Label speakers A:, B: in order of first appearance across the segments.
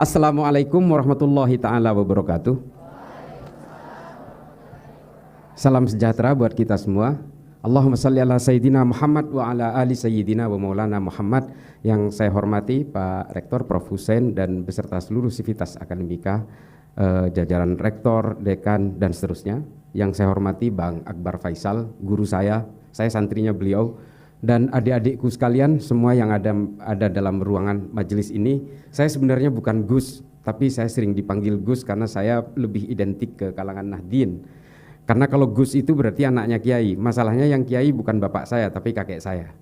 A: Assalamualaikum warahmatullahi ta'ala wabarakatuh. Salam sejahtera buat kita semua. Allahumma salli ala Sayyidina Muhammad wa ala ali Sayyidina wa maulana Muhammad. Yang saya hormati Pak Rektor Prof. Hussein dan beserta seluruh sivitas akademika, jajaran rektor, dekan dan seterusnya. Yang saya hormati Bang Akbar Faisal, guru saya santrinya beliau, dan adik-adikku sekalian semua yang ada dalam ruangan majelis ini. Saya sebenarnya bukan Gus, tapi saya sering dipanggil Gus karena saya lebih identik ke kalangan Nahdien. Karena kalau Gus itu berarti anaknya Kiai. Masalahnya yang Kiai bukan bapak saya tapi kakek saya.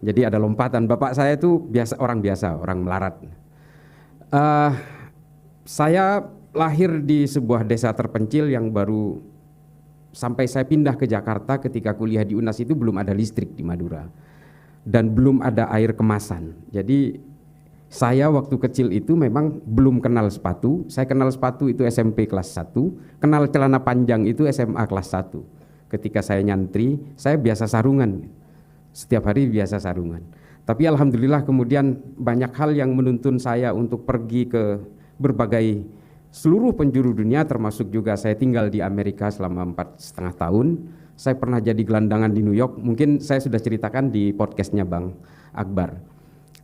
A: Jadi ada lompatan. Bapak saya itu orang biasa, orang melarat. Saya lahir di sebuah desa terpencil yang baru sampai saya pindah ke Jakarta. Ketika kuliah di UNAS itu belum ada listrik di Madura dan belum ada air kemasan. Jadi saya waktu kecil itu memang belum kenal sepatu. Saya kenal sepatu itu SMP kelas 1, kenal celana panjang itu SMA kelas 1. Ketika saya nyantri, saya biasa sarungan. Setiap hari biasa sarungan. Tapi alhamdulillah kemudian banyak hal yang menuntun saya untuk pergi ke berbagai seluruh penjuru dunia, termasuk juga saya tinggal di Amerika selama 4,5 tahun. Saya pernah jadi gelandangan di New York, mungkin saya sudah ceritakan di podcastnya Bang Akbar.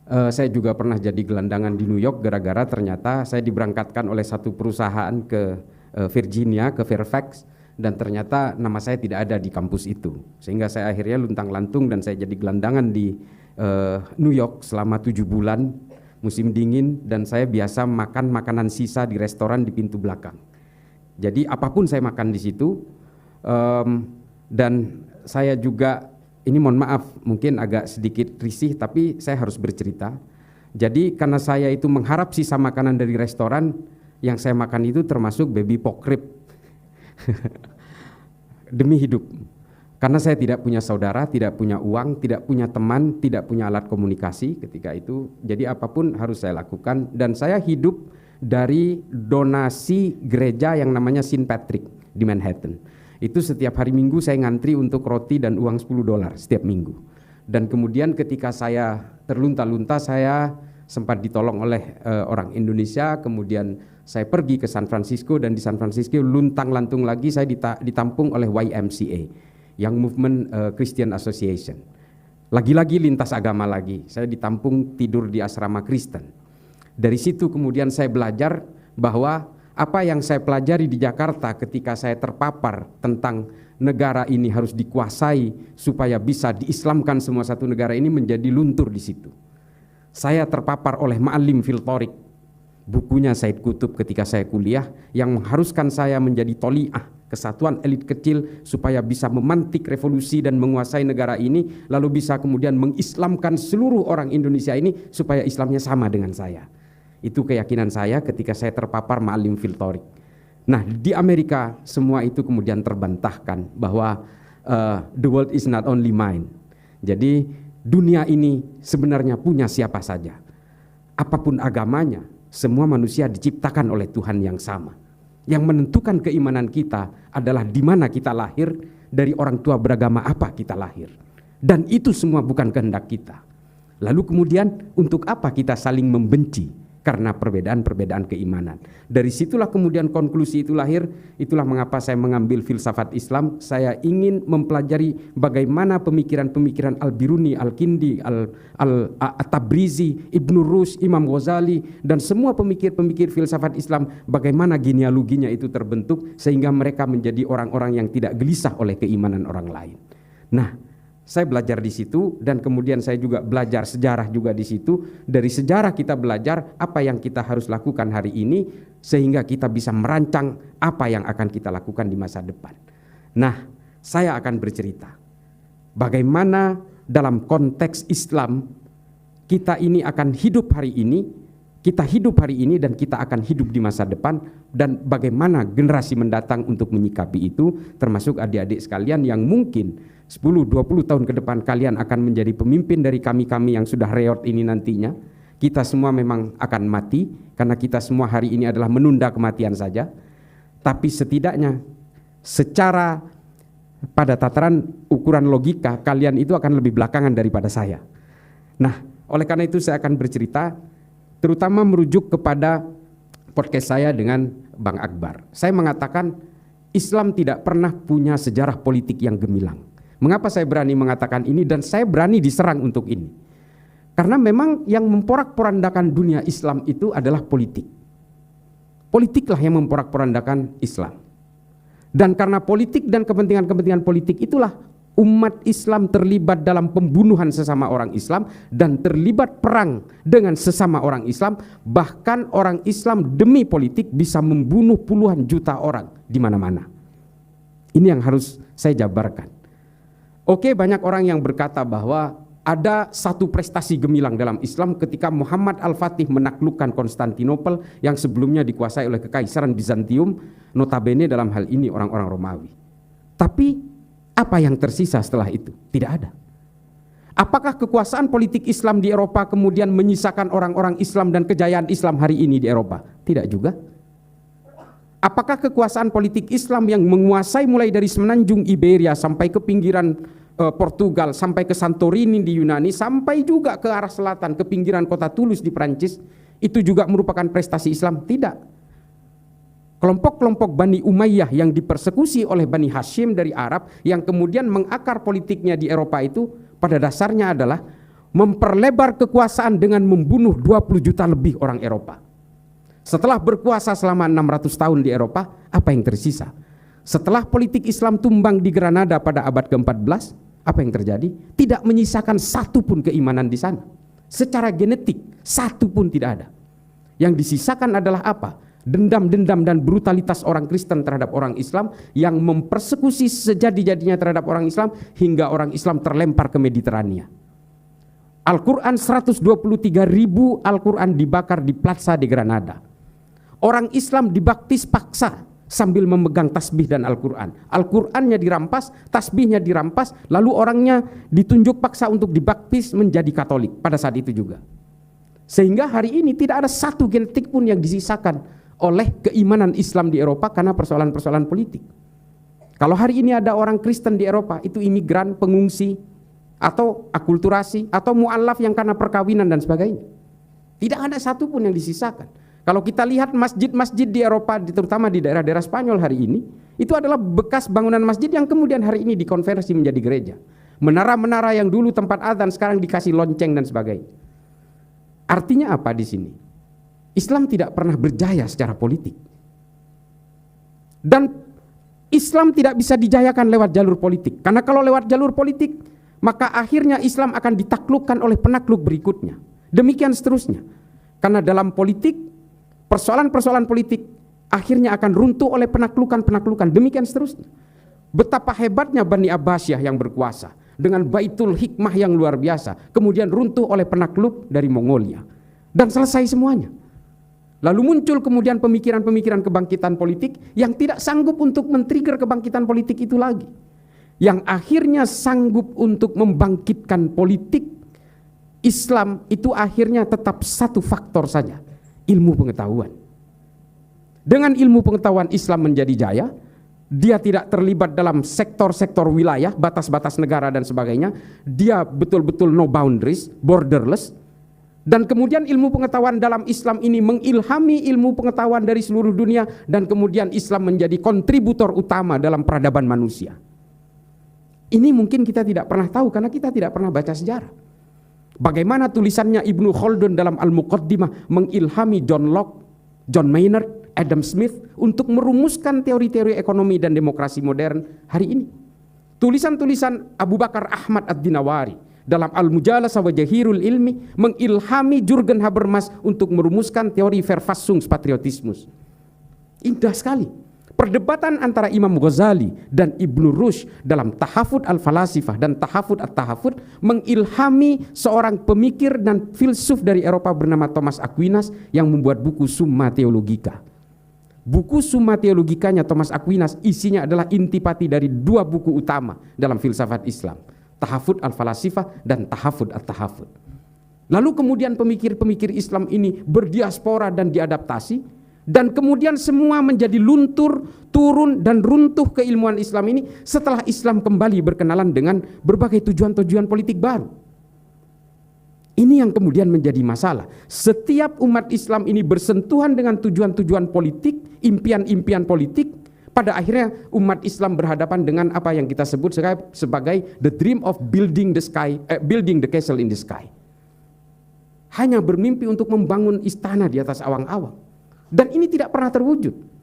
A: Saya juga pernah jadi gelandangan di New York gara-gara ternyata saya diberangkatkan oleh satu perusahaan ke Virginia, ke Fairfax, dan ternyata nama saya tidak ada di kampus itu. Sehingga saya akhirnya luntang-lantung dan saya jadi gelandangan di New York selama 7 bulan, musim dingin, dan saya biasa makan makanan sisa di restoran di pintu belakang. Jadi apapun saya makan di situ. Dan saya juga, ini mohon maaf mungkin agak sedikit risih tapi saya harus bercerita. Jadi karena saya itu mengharap sisa makanan dari restoran, yang saya makan itu termasuk baby pork rib demi hidup. Karena saya tidak punya saudara, tidak punya uang, tidak punya teman, tidak punya alat komunikasi ketika itu. Jadi apapun harus saya lakukan, dan saya hidup dari donasi gereja yang namanya St. Patrick di Manhattan. Itu setiap hari Minggu saya ngantri untuk roti dan uang $10 setiap minggu. Dan kemudian ketika saya terlunta-lunta, saya sempat ditolong oleh orang Indonesia. Kemudian saya pergi ke San Francisco, dan di San Francisco luntang-lantung lagi saya ditampung oleh YMCA, Young Movement Christian Association. Lagi-lagi lintas agama lagi, saya ditampung tidur di asrama Kristen. Dari situ kemudian saya belajar bahwa apa yang saya pelajari di Jakarta ketika saya terpapar tentang negara ini harus dikuasai supaya bisa diislamkan semua satu negara ini, menjadi luntur di situ. Saya terpapar oleh Ma'alim fil Thoriq, bukunya Said Qutb ketika saya kuliah, yang mengharuskan saya menjadi toli'ah, kesatuan elit kecil, supaya bisa memantik revolusi dan menguasai negara ini, lalu bisa kemudian mengislamkan seluruh orang Indonesia ini supaya Islamnya sama dengan saya. Itu keyakinan saya ketika saya terpapar Ma'alim fil Thoriq. Nah, di Amerika semua itu kemudian terbantahkan bahwa the world is not only mine. Jadi dunia ini sebenarnya punya siapa saja. Apapun agamanya, semua manusia diciptakan oleh Tuhan yang sama. Yang menentukan keimanan kita adalah di mana kita lahir, dari orang tua beragama apa kita lahir. Dan itu semua bukan kehendak kita. Lalu kemudian untuk apa kita saling membenci? Karena perbedaan-perbedaan keimanan. Dari situlah kemudian konklusi itu lahir. Itulah mengapa saya mengambil filsafat Islam. Saya ingin mempelajari bagaimana pemikiran-pemikiran Al-Biruni, Al-Kindi, At-Tabrizi, Ibnu Rus, Imam Ghazali, dan semua pemikir-pemikir filsafat Islam, bagaimana genealoginya itu terbentuk sehingga mereka menjadi orang-orang yang tidak gelisah oleh keimanan orang lain. Nah, saya belajar di situ, dan kemudian saya juga belajar sejarah juga di situ. Dari sejarah kita belajar apa yang kita harus lakukan hari ini sehingga kita bisa merancang apa yang akan kita lakukan di masa depan. Nah, saya akan bercerita bagaimana dalam konteks Islam kita ini akan hidup hari ini, kita hidup hari ini dan kita akan hidup di masa depan, dan bagaimana generasi mendatang untuk menyikapi itu, termasuk adik-adik sekalian yang mungkin 10-20 tahun ke depan kalian akan menjadi pemimpin dari kami-kami yang sudah reot ini nantinya. Kita semua memang akan mati, karena kita semua hari ini adalah menunda kematian saja. Tapi setidaknya secara pada tataran ukuran logika, kalian itu akan lebih belakangan daripada saya. Nah, oleh karena itu saya akan bercerita terutama merujuk kepada podcast saya dengan Bang Akbar. Saya mengatakan Islam tidak pernah punya sejarah politik yang gemilang. Mengapa saya berani mengatakan ini dan saya berani diserang untuk ini? Karena memang yang memporak-porandakan dunia Islam itu adalah politik. Politiklah yang memporak-porandakan Islam. Dan karena politik dan kepentingan-kepentingan politik itulah umat Islam terlibat dalam pembunuhan sesama orang Islam dan terlibat perang dengan sesama orang Islam. Bahkan orang Islam demi politik bisa membunuh puluhan juta orang di mana-mana. Ini yang harus saya jabarkan. Oke, banyak orang yang berkata bahwa ada satu prestasi gemilang dalam Islam ketika Muhammad Al-Fatih menaklukkan Konstantinopel yang sebelumnya dikuasai oleh Kekaisaran Bizantium, notabene dalam hal ini orang-orang Romawi. Tapi apa yang tersisa setelah itu? Tidak ada. Apakah kekuasaan politik Islam di Eropa kemudian menyisakan orang-orang Islam dan kejayaan Islam hari ini di Eropa? Tidak juga. Apakah kekuasaan politik Islam yang menguasai mulai dari semenanjung Iberia sampai ke pinggiran Portugal, sampai ke Santorini di Yunani, sampai juga ke arah selatan, ke pinggiran kota Toulouse di Prancis, itu juga merupakan prestasi Islam? Tidak. Kelompok-kelompok Bani Umayyah yang dipersekusi oleh Bani Hashim dari Arab yang kemudian mengakar politiknya di Eropa itu pada dasarnya adalah memperlebar kekuasaan dengan membunuh 20 juta lebih orang Eropa. Setelah berkuasa selama 600 tahun di Eropa, apa yang tersisa? Setelah politik Islam tumbang di Granada pada abad ke-14, apa yang terjadi? Tidak menyisakan satu pun keimanan di sana. Secara genetik, satu pun tidak ada. Yang disisakan adalah apa? Dendam-dendam dan brutalitas orang Kristen terhadap orang Islam yang mempersekusi sejadi-jadinya terhadap orang Islam hingga orang Islam terlempar ke Mediterania. Al-Quran 123.000 Al-Quran dibakar di Plaza de Granada. Orang Islam dibaptis paksa sambil memegang tasbih dan Al-Quran. Al-Qurannya dirampas, tasbihnya dirampas, lalu orangnya ditunjuk paksa untuk dibaptis menjadi Katolik pada saat itu juga. Sehingga hari ini tidak ada satu genetik pun yang disisakan oleh keimanan Islam di Eropa karena persoalan-persoalan politik. Kalau hari ini ada orang Kristen di Eropa, itu imigran, pengungsi, atau akulturasi, atau mu'alaf yang karena perkawinan dan sebagainya. Tidak ada satu pun yang disisakan. Kalau kita lihat masjid-masjid di Eropa, terutama di daerah-daerah Spanyol hari ini, itu adalah bekas bangunan masjid yang kemudian hari ini dikonversi menjadi gereja. Menara-menara yang dulu tempat azan sekarang dikasih lonceng dan sebagainya. Artinya apa di sini? Islam tidak pernah berjaya secara politik. Dan Islam tidak bisa dijayakan lewat jalur politik. Karena kalau lewat jalur politik, maka akhirnya Islam akan ditaklukkan oleh penakluk berikutnya. Demikian seterusnya. Karena dalam politik, persoalan-persoalan politik akhirnya akan runtuh oleh penaklukan-penaklukan. Demikian seterusnya. Betapa hebatnya Bani Abbasiyah yang berkuasa dengan Baitul Hikmah yang luar biasa, kemudian runtuh oleh penakluk dari Mongolia. Dan selesai semuanya. Lalu muncul kemudian pemikiran-pemikiran kebangkitan politik yang tidak sanggup untuk men-trigger kebangkitan politik itu lagi. Yang akhirnya sanggup untuk membangkitkan politik Islam itu akhirnya tetap satu faktor saja, ilmu pengetahuan. Dengan ilmu pengetahuan Islam menjadi jaya, dia tidak terlibat dalam sektor-sektor wilayah, batas-batas negara dan sebagainya. Dia betul-betul no boundaries, borderless. Dan kemudian ilmu pengetahuan dalam Islam ini mengilhami ilmu pengetahuan dari seluruh dunia dan kemudian Islam menjadi kontributor utama dalam peradaban manusia. Ini mungkin kita tidak pernah tahu karena kita tidak pernah baca sejarah. Bagaimana tulisannya Ibnu Khaldun dalam Al-Muqaddimah mengilhami John Locke, John Maynard, Adam Smith untuk merumuskan teori-teori ekonomi dan demokrasi modern hari ini. Tulisan-tulisan Abu Bakar Ahmad Ad-Dinawari dalam Al-Mujalasa wa Jahirul Ilmi mengilhami Jürgen Habermas untuk merumuskan teori Verfassungspatriotismus. Indah sekali. Perdebatan antara Imam Ghazali dan Ibnu Rushd dalam Tahafud Al-Falasifah dan Tahafud At-Tahafud mengilhami seorang pemikir dan filsuf dari Eropa bernama Thomas Aquinas yang membuat buku Summa Theologica. Buku Summa Theologicanya Thomas Aquinas isinya adalah intipati dari dua buku utama dalam filsafat Islam, Tahafud Al-Falasifah dan Tahafud At-Tahafud. Lalu kemudian pemikir-pemikir Islam ini berdiaspora dan diadaptasi, dan kemudian semua menjadi luntur, turun dan runtuh keilmuan Islam ini setelah Islam kembali berkenalan dengan berbagai tujuan-tujuan politik baru. Ini yang kemudian menjadi masalah. Setiap umat Islam ini bersentuhan dengan tujuan-tujuan politik, impian-impian politik, pada akhirnya umat Islam berhadapan dengan apa yang kita sebut sebagai the dream of building the castle in the sky. Hanya bermimpi untuk membangun istana di atas awang-awang. Dan ini tidak pernah terwujud.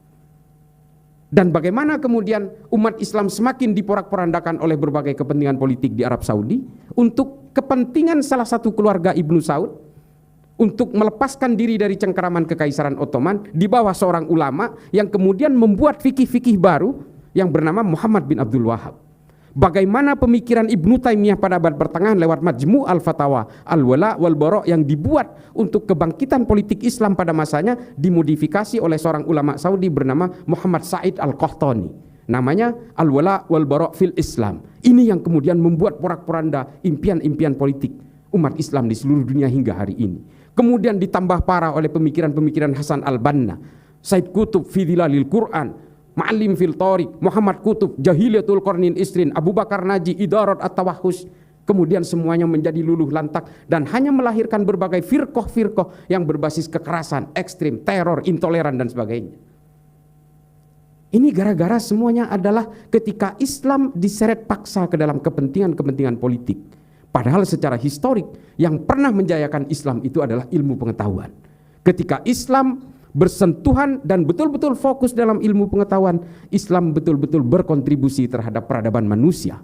A: Dan bagaimana kemudian umat Islam semakin diporak-porandakan oleh berbagai kepentingan politik di Arab Saudi untuk kepentingan salah satu keluarga Ibnu Saud untuk melepaskan diri dari cengkeraman Kekaisaran Ottoman di bawah seorang ulama yang kemudian membuat fikih-fikih baru yang bernama Muhammad bin Abdul Wahab. Bagaimana pemikiran Ibnu Taimiyah pada abad pertengahan lewat Majmu' al-Fatawa, al-Wala wal-Bara yang dibuat untuk kebangkitan politik Islam pada masanya dimodifikasi oleh seorang ulama Saudi bernama Muhammad Said al-Qahtani. Namanya al-Wala wal-Bara fil Islam. Ini yang kemudian membuat porak-poranda impian-impian politik umat Islam di seluruh dunia hingga hari ini. Kemudian ditambah parah oleh pemikiran-pemikiran Hasan al-Banna, Said Qutb fi Dhilalil Quran, Ma'alim fil Tariq, Muhammad Qutb, Jahiliyatul Qarnin Isrin, Abu Bakar Naji, Idarat at-Tawahhus. Kemudian semuanya menjadi luluh lantak dan hanya melahirkan berbagai firqah-firqah yang berbasis kekerasan, ekstrim, teror, intoleran dan sebagainya. Ini gara-gara semuanya adalah ketika Islam diseret paksa ke dalam kepentingan-kepentingan politik. Padahal secara historik yang pernah menjayakan Islam itu adalah ilmu pengetahuan. Ketika Islam bersentuhan dan betul-betul fokus dalam ilmu pengetahuan, Islam betul-betul berkontribusi terhadap peradaban manusia.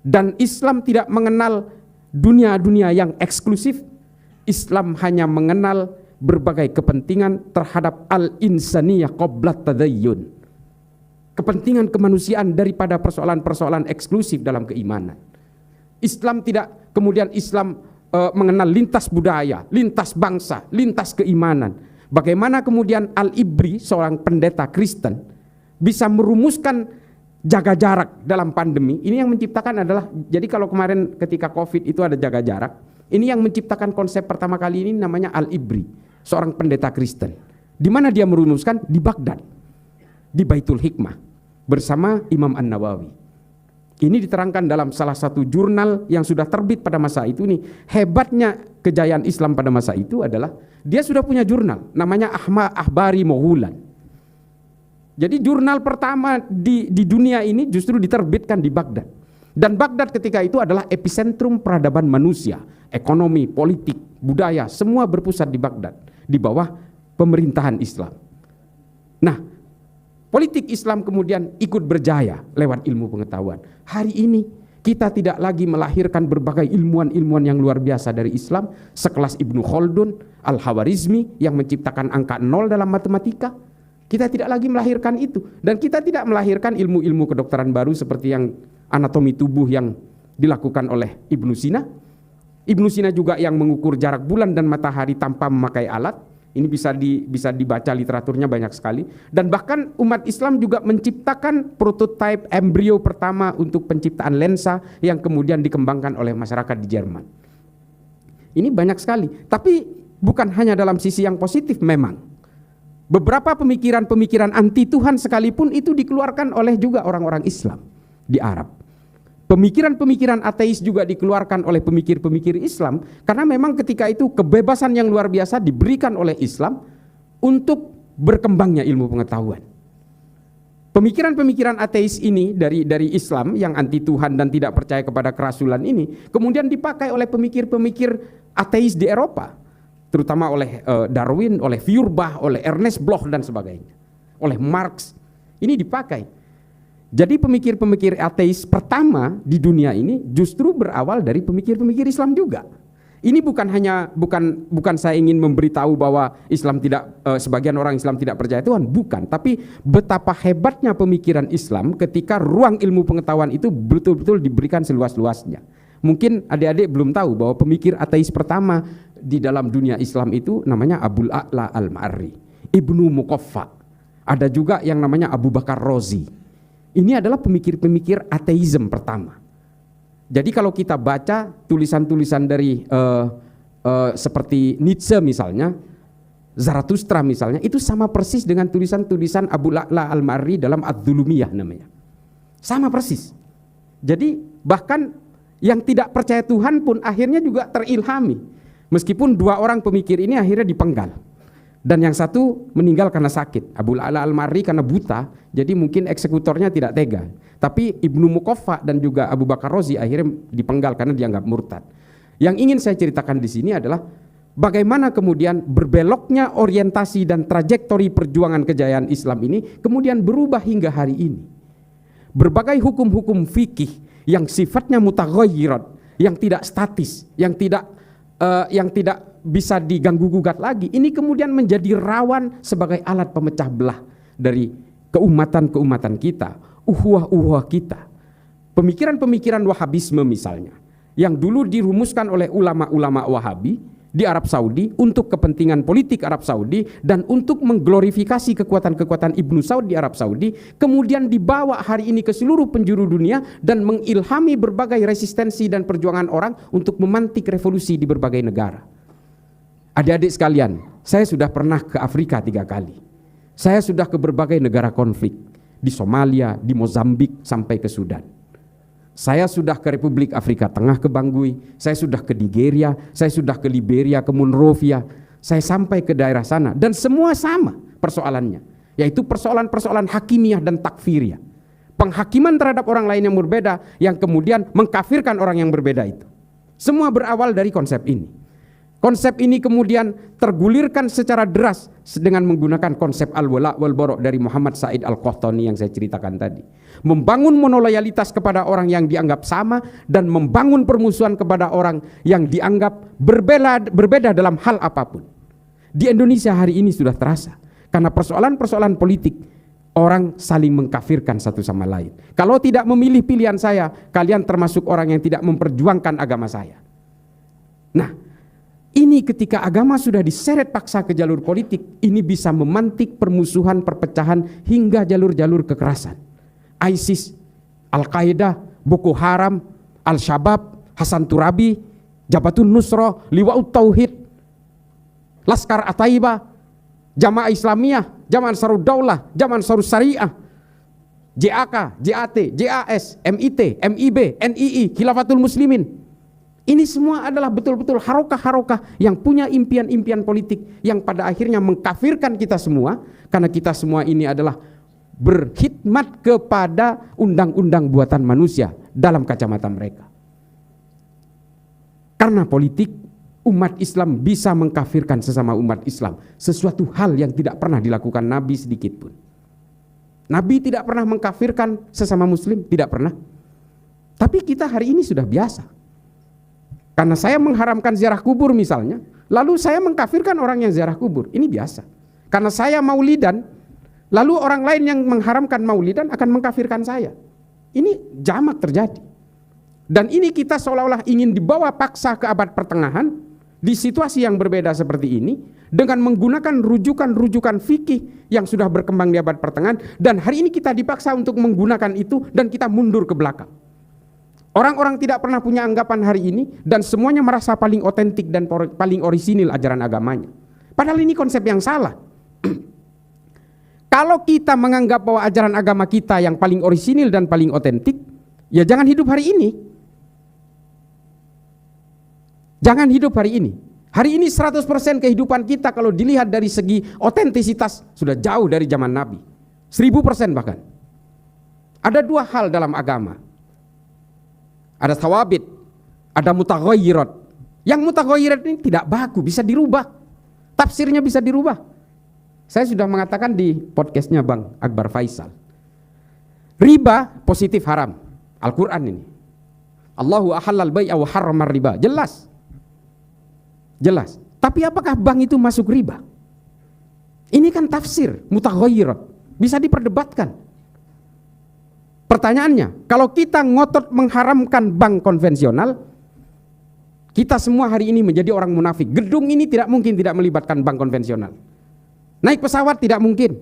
A: Dan Islam tidak mengenal dunia-dunia yang eksklusif. Islam hanya mengenal berbagai kepentingan terhadap al-insaniyah qablat tadayyun. Kepentingan kemanusiaan daripada persoalan-persoalan eksklusif dalam keimanan. Islam tidak kemudian mengenal lintas budaya, lintas bangsa, lintas keimanan. Bagaimana kemudian Al-Ibri, seorang pendeta Kristen, bisa merumuskan jaga jarak dalam pandemi. Ini yang menciptakan adalah, jadi kalau kemarin ketika COVID itu ada jaga jarak, ini yang menciptakan konsep pertama kali ini namanya Al-Ibri, seorang pendeta Kristen. Di mana dia merumuskan? Di Baghdad, di Baitul Hikmah, bersama Imam An-Nawawi. Ini diterangkan dalam salah satu jurnal yang sudah terbit pada masa itu nih. Hebatnya kejayaan Islam pada masa itu adalah dia sudah punya jurnal namanya Ahbari Moghulan. Jadi jurnal pertama di dunia ini justru diterbitkan di Baghdad. Dan Baghdad ketika itu adalah epicentrum peradaban manusia, ekonomi, politik, budaya, semua berpusat di Baghdad di bawah pemerintahan Islam. Nah, politik Islam kemudian ikut berjaya lewat ilmu pengetahuan. Hari ini kita tidak lagi melahirkan berbagai ilmuwan-ilmuwan yang luar biasa dari Islam, sekelas Ibnu Khaldun, Al-Khawarizmi yang menciptakan angka 0 dalam matematika. Kita tidak lagi melahirkan itu. Dan kita tidak melahirkan ilmu-ilmu kedokteran baru seperti yang anatomi tubuh yang dilakukan oleh Ibnu Sina. Ibnu Sina juga yang mengukur jarak bulan dan matahari tanpa memakai alat. Ini bisa dibaca literaturnya banyak sekali. Dan bahkan umat Islam juga menciptakan prototipe embrio pertama untuk penciptaan lensa yang kemudian dikembangkan oleh masyarakat di Jerman. Ini banyak sekali. Tapi bukan hanya dalam sisi yang positif memang. Beberapa pemikiran-pemikiran anti Tuhan sekalipun itu dikeluarkan oleh juga orang-orang Islam di Arab. Pemikiran-pemikiran ateis juga dikeluarkan oleh pemikir-pemikir Islam, karena memang ketika itu kebebasan yang luar biasa diberikan oleh Islam untuk berkembangnya ilmu pengetahuan. Pemikiran-pemikiran ateis ini dari Islam yang anti Tuhan dan tidak percaya kepada kerasulan ini kemudian dipakai oleh pemikir-pemikir ateis di Eropa, terutama oleh Darwin, oleh Feuerbach, oleh Ernest Bloch dan sebagainya, oleh Marx. Ini dipakai. Jadi pemikir-pemikir ateis pertama di dunia ini justru berawal dari pemikir-pemikir Islam juga. Ini bukan saya ingin memberitahu bahwa Islam tidak sebagian orang Islam tidak percaya Tuhan, bukan, tapi betapa hebatnya pemikiran Islam ketika ruang ilmu pengetahuan itu betul-betul diberikan seluas-luasnya. Mungkin adik-adik belum tahu bahwa pemikir ateis pertama di dalam dunia Islam itu namanya Abul A'la Al-Ma'arri, Ibnu Muqaffa. Ada juga yang namanya Abu Bakar Razi. Ini adalah pemikir-pemikir ateisme pertama. Jadi kalau kita baca tulisan-tulisan dari seperti Nietzsche misalnya, Zarathustra misalnya, itu sama persis dengan tulisan-tulisan Abu La'la Al-Ma'arri dalam Ad-Dhulumiyah namanya. Sama persis. Jadi bahkan Yang tidak percaya Tuhan pun akhirnya juga terilhami. Meskipun dua orang pemikir ini akhirnya dipenggal. Dan yang satu meninggal karena sakit. Abu Ala Al-Marri karena buta, jadi mungkin eksekutornya tidak tega. Tapi Ibnu Muqaffa dan juga Abu Bakar Razi akhirnya dipenggal karena dianggap murtad. Yang ingin saya ceritakan di sini adalah bagaimana kemudian berbeloknya orientasi dan trajektori perjuangan kejayaan Islam ini kemudian berubah hingga hari ini. Berbagai hukum-hukum fikih yang sifatnya mutaghayyirat, yang tidak statis, yang tidak bisa diganggu-gugat lagi, ini kemudian menjadi rawan sebagai alat pemecah belah dari keumatan-keumatan kita, uhuah-uhuah kita. Pemikiran-pemikiran Wahabisme misalnya, yang dulu dirumuskan oleh ulama-ulama Wahabi di Arab Saudi untuk kepentingan politik Arab Saudi dan untuk mengglorifikasi kekuatan-kekuatan Ibnu Saud di Arab Saudi, kemudian dibawa hari ini ke seluruh penjuru dunia dan mengilhami berbagai resistensi dan perjuangan orang untuk memantik revolusi di berbagai negara. Adik-adik sekalian, saya sudah pernah ke Afrika 3 kali. Saya sudah ke berbagai negara konflik, di Somalia, di Mozambik, sampai ke Sudan. Saya sudah ke Republik Afrika Tengah, ke Bangui, saya sudah ke Nigeria, saya sudah ke Liberia, ke Monrovia, saya sampai ke daerah sana, dan semua sama persoalannya, yaitu persoalan-persoalan hakimiyah dan takfiriyah. Penghakiman terhadap orang lain yang berbeda, yang kemudian mengkafirkan orang yang berbeda itu. Semua berawal dari konsep ini. Konsep ini kemudian tergulirkan secara deras dengan menggunakan konsep al-wala wal bara dari Muhammad Said Al-Qahtani yang saya ceritakan tadi. Membangun monoloyalitas kepada orang yang dianggap sama dan membangun permusuhan kepada orang yang dianggap berbeda dalam hal apapun. Di Indonesia hari ini sudah terasa karena persoalan-persoalan politik orang saling mengkafirkan satu sama lain. Kalau tidak memilih pilihan saya, kalian termasuk orang yang tidak memperjuangkan agama saya. Nah, ini ketika agama sudah diseret paksa ke jalur politik, ini bisa memantik permusuhan, perpecahan hingga jalur-jalur kekerasan. ISIS, Al-Qaeda, Boko Haram, Al-Shabaab, Hasan Turabi, Jabhatun Nusra, Liwa'ut Tauhid, Laskar At-Taibah, Jamaah Islamiyah, Jamaah Ansarud Daulah, Jamaah Ansarud Syariah, JAK, JAT, JAS, MIT, MIB, NII, Khilafatul Muslimin. Ini semua adalah betul-betul harokah-harokah yang punya impian-impian politik yang pada akhirnya mengkafirkan kita semua, karena kita semua ini adalah berkhidmat kepada undang-undang buatan manusia dalam kacamata mereka. Karena politik, umat Islam bisa mengkafirkan sesama umat Islam, sesuatu hal yang tidak pernah dilakukan Nabi sedikit pun. Nabi tidak pernah mengkafirkan sesama muslim, tidak pernah. Tapi kita hari ini sudah biasa. Karena saya mengharamkan ziarah kubur misalnya, lalu saya mengkafirkan orang yang ziarah kubur. Ini biasa. Karena saya maulidan, lalu orang lain yang mengharamkan maulidan akan mengkafirkan saya. Ini jamak terjadi. Dan ini kita seolah-olah ingin dibawa paksa ke abad pertengahan, di situasi yang berbeda seperti ini, dengan menggunakan rujukan-rujukan fikih yang sudah berkembang di abad pertengahan, dan hari ini kita dipaksa untuk menggunakan itu dan kita mundur ke belakang. Orang-orang tidak pernah punya anggapan hari ini dan semuanya merasa paling otentik dan paling orisinil ajaran agamanya. Padahal ini konsep yang salah. Kalau kita menganggap bahwa ajaran agama kita yang paling orisinil dan paling otentik, ya jangan hidup hari ini. Jangan hidup hari ini. Hari ini 100% kehidupan kita kalau dilihat dari segi otentisitas sudah jauh dari zaman Nabi. 1000% bahkan. Ada 2 hal dalam agama. Ada thawabit, ada mutaghayyirat. Yang mutaghayyirat ini tidak baku, bisa dirubah. Tafsirnya bisa dirubah. Saya sudah mengatakan di podcastnya Bang Akbar Faisal. Riba positif haram. Al-Quran ini. Allahu ahallal bai'a wa harramar riba. Jelas. Jelas. Tapi apakah bank itu masuk riba? Ini kan tafsir, mutaghayyirat. Bisa diperdebatkan. Pertanyaannya, kalau kita ngotot mengharamkan bank konvensional, kita semua hari ini menjadi orang munafik. Gedung ini tidak mungkin tidak melibatkan bank konvensional. Naik pesawat tidak mungkin.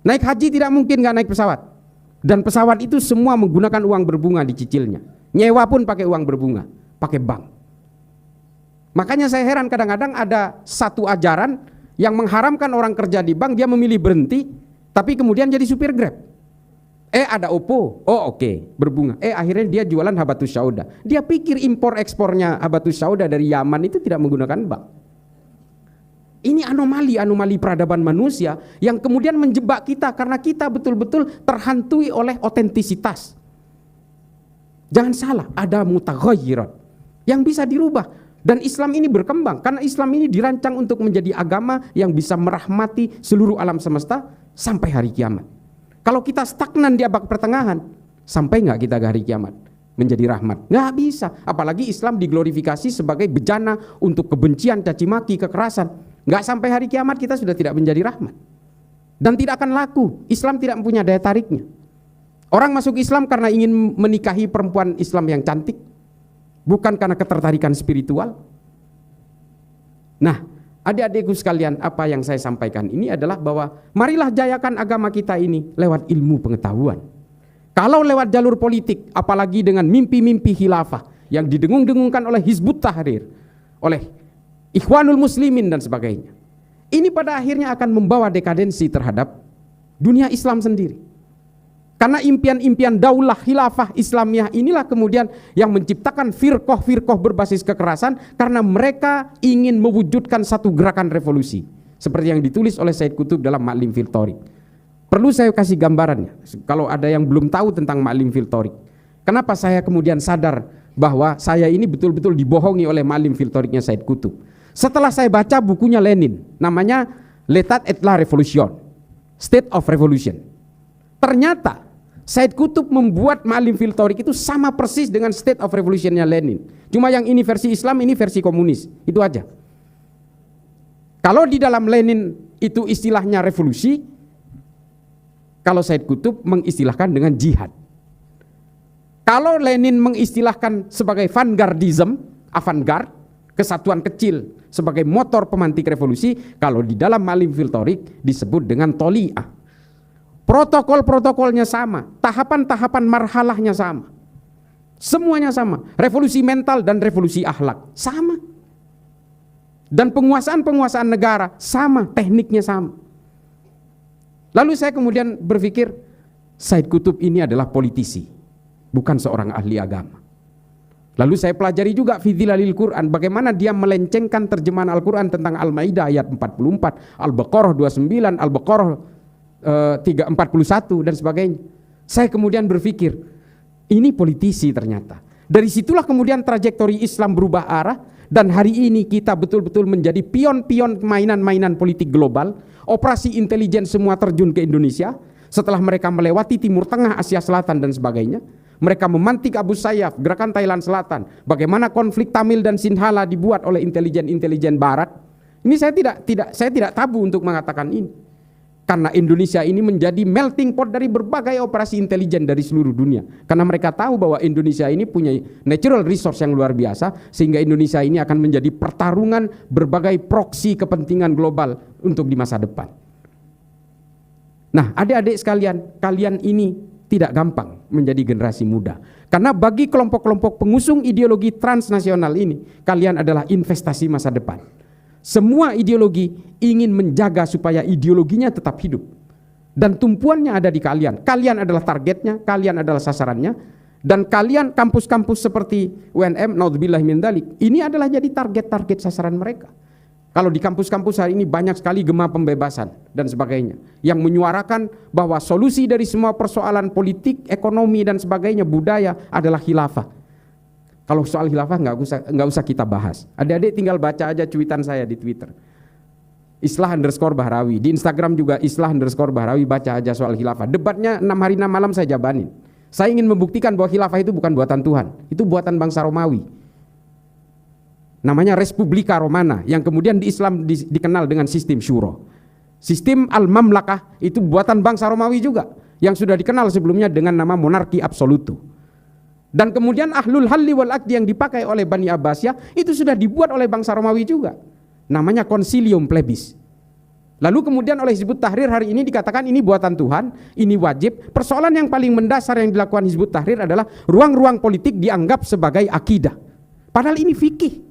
A: Naik haji tidak mungkin nggak naik pesawat. Dan pesawat itu semua menggunakan uang berbunga dicicilnya. Nyewa pun pakai uang berbunga, pakai bank. Makanya saya heran kadang-kadang ada satu ajaran yang mengharamkan orang kerja di bank, dia memilih berhenti, tapi kemudian jadi supir Grab. Ada Oppo, oh oke, berbunga. Akhirnya dia jualan habatus sauda. Dia pikir impor ekspornya habatus sauda dari Yaman itu tidak menggunakan bank. Ini anomali peradaban manusia yang kemudian menjebak kita karena kita betul-betul terhantui oleh otentisitas. Jangan salah, ada mutaghayyirat yang bisa dirubah. Dan Islam ini berkembang karena Islam ini dirancang untuk menjadi agama yang bisa merahmati seluruh alam semesta sampai hari kiamat. Kalau kita stagnan di abad pertengahan, sampai nggak kita ke hari kiamat menjadi rahmat? Nggak bisa. Apalagi Islam diglorifikasi sebagai bejana untuk kebencian, caci maki, kekerasan. Nggak sampai hari kiamat kita sudah tidak menjadi rahmat. Dan tidak akan laku. Islam tidak mempunyai daya tariknya. Orang masuk Islam karena ingin menikahi perempuan Islam yang cantik, bukan karena ketertarikan spiritual. Nah, adik-adikku sekalian, apa yang saya sampaikan ini adalah bahwa marilah jayakan agama kita ini lewat ilmu pengetahuan. Kalau lewat jalur politik, apalagi dengan mimpi-mimpi khilafah yang didengung-dengungkan oleh Hizbut Tahrir, oleh Ikhwanul Muslimin dan sebagainya, ini pada akhirnya akan membawa dekadensi terhadap dunia Islam sendiri. Karena impian-impian daulah khilafah Islamiyah inilah kemudian yang menciptakan firqah-firqah berbasis kekerasan karena mereka ingin mewujudkan satu gerakan revolusi. Seperti yang ditulis oleh Said Qutb dalam Ma'lim fil Thariq. Perlu saya kasih gambarannya, kalau ada yang belum tahu tentang Ma'lim fil Thariq. Kenapa saya kemudian sadar bahwa saya ini betul-betul dibohongi oleh Ma'lim fil Thariqnya Said Qutb. Setelah saya baca bukunya Lenin, namanya L'état et la Révolution, State of Revolution. Ternyata Said Qutb membuat Ma'lim fil Thariq itu sama persis dengan State of Revolution-nya Lenin. Cuma yang ini versi Islam, ini versi komunis. Itu aja. Kalau di dalam Lenin itu istilahnya revolusi, kalau Said Qutb mengistilahkan dengan jihad. Kalau Lenin mengistilahkan sebagai vanguardism, avant-garde, kesatuan kecil sebagai motor pemantik revolusi, kalau di dalam Ma'lim fil Thariq disebut dengan toli'ah. Protokol-protokolnya sama, tahapan-tahapan marhalahnya sama. Semuanya sama, revolusi mental dan revolusi akhlak sama. Dan penguasaan-penguasaan negara sama, tekniknya sama. Lalu saya kemudian berpikir, Said Qutb ini adalah politisi, bukan seorang ahli agama. Lalu saya pelajari juga fi Dhilalil Quran, bagaimana dia melencengkan terjemahan Al-Quran tentang Al-Maidah ayat 44, Al-Baqarah 29, Al-Baqarah 341 dan sebagainya. Saya kemudian berpikir, ini politisi ternyata. Dari situlah kemudian trajektori Islam berubah arah, dan hari ini kita betul-betul menjadi pion-pion mainan-mainan politik global. Operasi intelijen semua terjun ke Indonesia. Setelah mereka melewati Timur Tengah, Asia Selatan dan sebagainya, mereka memantik Abu Sayyaf, gerakan Thailand Selatan. Bagaimana konflik Tamil dan Sinhala dibuat oleh intelijen-intelijen Barat. Ini saya tidak tabu untuk mengatakan ini. Karena Indonesia ini menjadi melting pot dari berbagai operasi intelijen dari seluruh dunia. Karena mereka tahu bahwa Indonesia ini punya natural resource yang luar biasa, sehingga Indonesia ini akan menjadi pertarungan berbagai proksi kepentingan global untuk di masa depan. Nah, adik-adik sekalian, kalian ini tidak gampang menjadi generasi muda. Karena bagi kelompok-kelompok pengusung ideologi transnasional ini, kalian adalah investasi masa depan. Semua ideologi ingin menjaga supaya ideologinya tetap hidup. Dan tumpuannya ada di kalian. Kalian adalah targetnya, kalian adalah sasarannya. Dan kalian kampus-kampus seperti UNM, naudzubillah min dzalik, ini adalah jadi target-target sasaran mereka. Kalau di kampus-kampus hari ini banyak sekali gema pembebasan dan sebagainya, yang menyuarakan bahwa solusi dari semua persoalan politik, ekonomi dan sebagainya, budaya adalah khilafah. Kalau soal khilafah nggak usah kita bahas. Adik-adik tinggal baca aja cuitan saya di Twitter. Islah_Bahrawi. Di Instagram juga Islah_Bahrawi, baca aja soal khilafah. Debatnya 6 hari 6 malam saya jabanin. Saya ingin membuktikan bahwa khilafah itu bukan buatan Tuhan. Itu buatan bangsa Romawi. Namanya Respublika Romana, yang kemudian di Islam dikenal dengan sistem syuro. Sistem Al-Mamlakah itu buatan bangsa Romawi juga, yang sudah dikenal sebelumnya dengan nama monarki absolutu. Dan kemudian Ahlul Halli wal Aqdi yang dipakai oleh Bani Abbasiyah itu sudah dibuat oleh bangsa Romawi juga. Namanya Concilium Plebis. Lalu kemudian oleh Hizbut Tahrir hari ini dikatakan ini buatan Tuhan, ini wajib. Persoalan yang paling mendasar yang dilakukan Hizbut Tahrir adalah ruang-ruang politik dianggap sebagai akidah. Padahal ini fikih.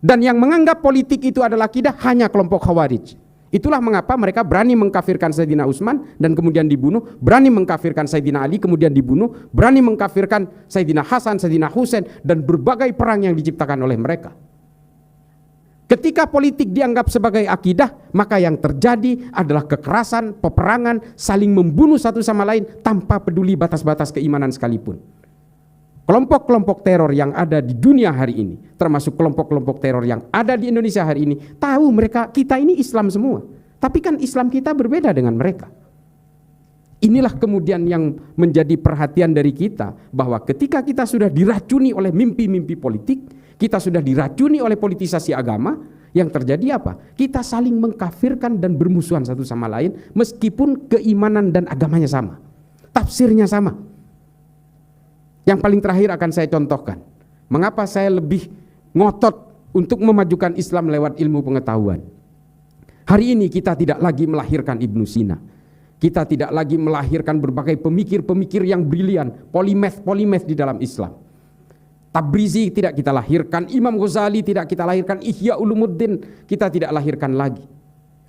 A: Dan yang menganggap politik itu adalah akidah hanya kelompok Khawarij. Itulah mengapa mereka berani mengkafirkan Sayyidina Utsman dan kemudian dibunuh, berani mengkafirkan Sayyidina Ali kemudian dibunuh, berani mengkafirkan Sayyidina Hasan, Sayyidina Husain, dan berbagai perang yang diciptakan oleh mereka. Ketika politik dianggap sebagai akidah, maka yang terjadi adalah kekerasan, peperangan, saling membunuh satu sama lain tanpa peduli batas-batas keimanan sekalipun. Kelompok-kelompok teror yang ada di dunia hari ini, termasuk kelompok-kelompok teror yang ada di Indonesia hari ini, tahu mereka, kita ini Islam semua. Tapi kan Islam kita berbeda dengan mereka. Inilah kemudian yang menjadi perhatian dari kita, bahwa ketika kita sudah diracuni oleh mimpi-mimpi politik, kita sudah diracuni oleh politisasi agama, yang terjadi apa? Kita saling mengkafirkan dan bermusuhan satu sama lain, meskipun keimanan dan agamanya sama, tafsirnya sama. Yang paling terakhir akan saya contohkan, mengapa saya lebih ngotot untuk memajukan Islam lewat ilmu pengetahuan. Hari ini kita tidak lagi melahirkan Ibnu Sina, kita tidak lagi melahirkan berbagai pemikir-pemikir yang brilian, polimath di dalam Islam. Tabrizi tidak kita lahirkan, Imam Ghazali tidak kita lahirkan, Ihya Ulumuddin kita tidak lahirkan lagi,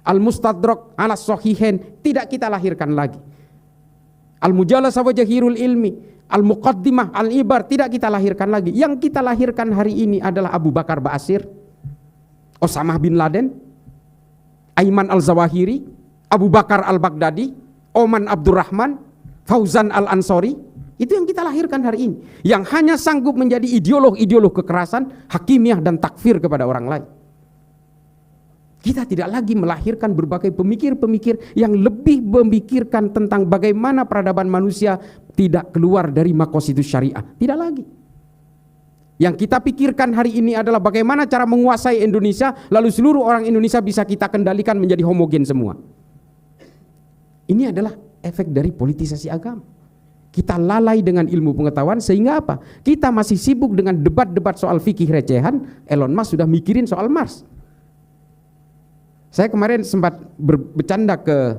A: Al-Mustadrak ala Sahihain tidak kita lahirkan lagi, Al-Mujalasah wa Jahirul Ilmi, Al-Muqaddimah, Al-Ibar tidak kita lahirkan lagi. Yang kita lahirkan hari ini adalah Abu Bakar Ba'asyir, Osama bin Laden, Aiman Al-Zawahiri, Abu Bakar Al-Baghdadi, Oman Abdurrahman, Fauzan Al-Ansori. Itu yang kita lahirkan hari ini, yang hanya sanggup menjadi ideolog-ideolog kekerasan, hakimiyah dan takfir kepada orang lain. Kita tidak lagi melahirkan berbagai pemikir-pemikir yang lebih memikirkan tentang bagaimana peradaban manusia tidak keluar dari maqasidus syariah. Tidak lagi. Yang kita pikirkan hari ini adalah bagaimana cara menguasai Indonesia, lalu seluruh orang Indonesia bisa kita kendalikan menjadi homogen semua. Ini adalah efek dari politisasi agama. Kita lalai dengan ilmu pengetahuan, sehingga apa? Kita masih sibuk dengan debat-debat soal fikih recehan. Elon Musk sudah mikirin soal Mars. Saya kemarin sempat bercanda ke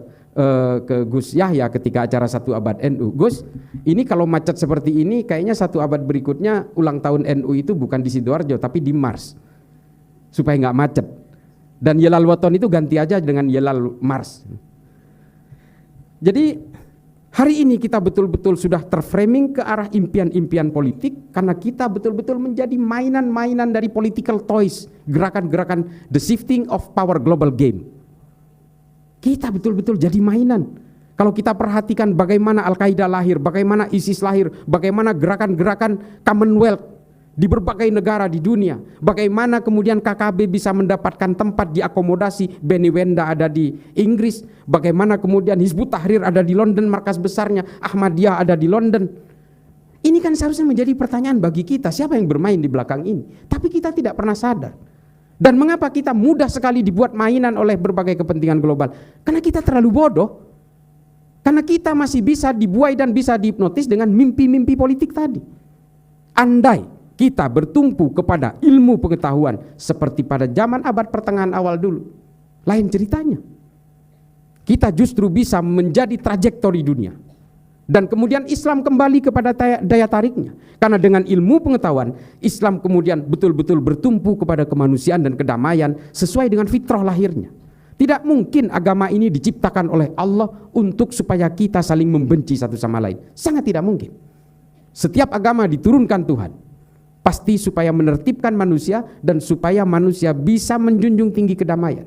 A: Gus Yahya ketika acara 1 abad NU. Gus, ini kalau macet seperti ini kayaknya 1 abad berikutnya ulang tahun NU itu bukan di Sidoarjo tapi di Mars, supaya nggak macet. Dan Yelal Waton itu ganti aja dengan Yelal Mars. Jadi hari ini kita betul-betul sudah terframing ke arah impian-impian politik, karena kita betul-betul menjadi mainan-mainan dari political toys, gerakan-gerakan the shifting of power global game. Kita betul-betul jadi mainan. Kalau kita perhatikan bagaimana Al-Qaeda lahir, bagaimana ISIS lahir, bagaimana gerakan-gerakan Commonwealth di berbagai negara di dunia, bagaimana kemudian KKB bisa mendapatkan tempat diakomodasi, Beni Wenda ada di Inggris, bagaimana kemudian Hizbut Tahrir ada di London markas besarnya, Ahmadiyah ada di London. Ini kan seharusnya menjadi pertanyaan bagi kita, siapa yang bermain di belakang ini? Tapi kita tidak pernah sadar. Dan mengapa kita mudah sekali dibuat mainan oleh berbagai kepentingan global? Karena kita terlalu bodoh. Karena kita masih bisa dibuai dan bisa dihipnotis dengan mimpi-mimpi politik tadi. Andai kita bertumpu kepada ilmu pengetahuan seperti pada zaman abad pertengahan awal dulu, lain ceritanya. Kita justru bisa menjadi trajektori dunia. Dan kemudian Islam kembali kepada daya tariknya. Karena dengan ilmu pengetahuan, Islam kemudian betul-betul bertumpu kepada kemanusiaan dan kedamaian sesuai dengan fitrah lahirnya. Tidak mungkin agama ini diciptakan oleh Allah untuk supaya kita saling membenci satu sama lain. Sangat tidak mungkin. Setiap agama diturunkan Tuhan pasti supaya menertibkan manusia dan supaya manusia bisa menjunjung tinggi kedamaian.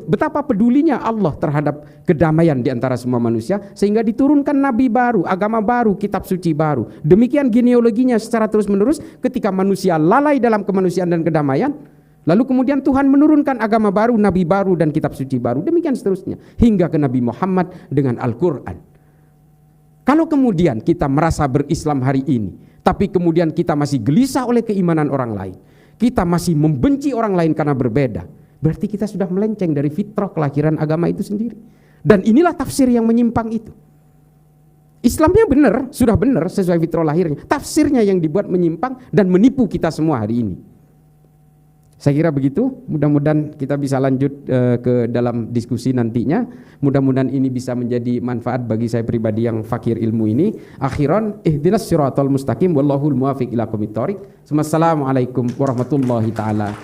A: Betapa pedulinya Allah terhadap kedamaian di antara semua manusia, sehingga diturunkan nabi baru, agama baru, kitab suci baru. Demikian genealoginya secara terus-menerus. Ketika manusia lalai dalam kemanusiaan dan kedamaian, lalu kemudian Tuhan menurunkan agama baru, nabi baru, dan kitab suci baru. Demikian seterusnya hingga ke Nabi Muhammad dengan Al-Quran. Kalau kemudian kita merasa berislam hari ini, tapi kemudian kita masih gelisah oleh keimanan orang lain, kita masih membenci orang lain karena berbeda, berarti kita sudah melenceng dari fitrah kelahiran agama itu sendiri. Dan inilah tafsir yang menyimpang itu. Islamnya benar, sudah benar sesuai fitrah lahirnya. Tafsirnya yang dibuat menyimpang dan menipu kita semua hari ini. Saya kira begitu, mudah-mudahan kita bisa lanjut ke dalam diskusi nantinya. Mudah-mudahan ini bisa menjadi manfaat bagi saya pribadi yang fakir ilmu ini. Akhiran, ihdinas siratal mustaqim, wallahul muwafiq ila aqwamit thoriq. Wassalamualaikum warahmatullahi taala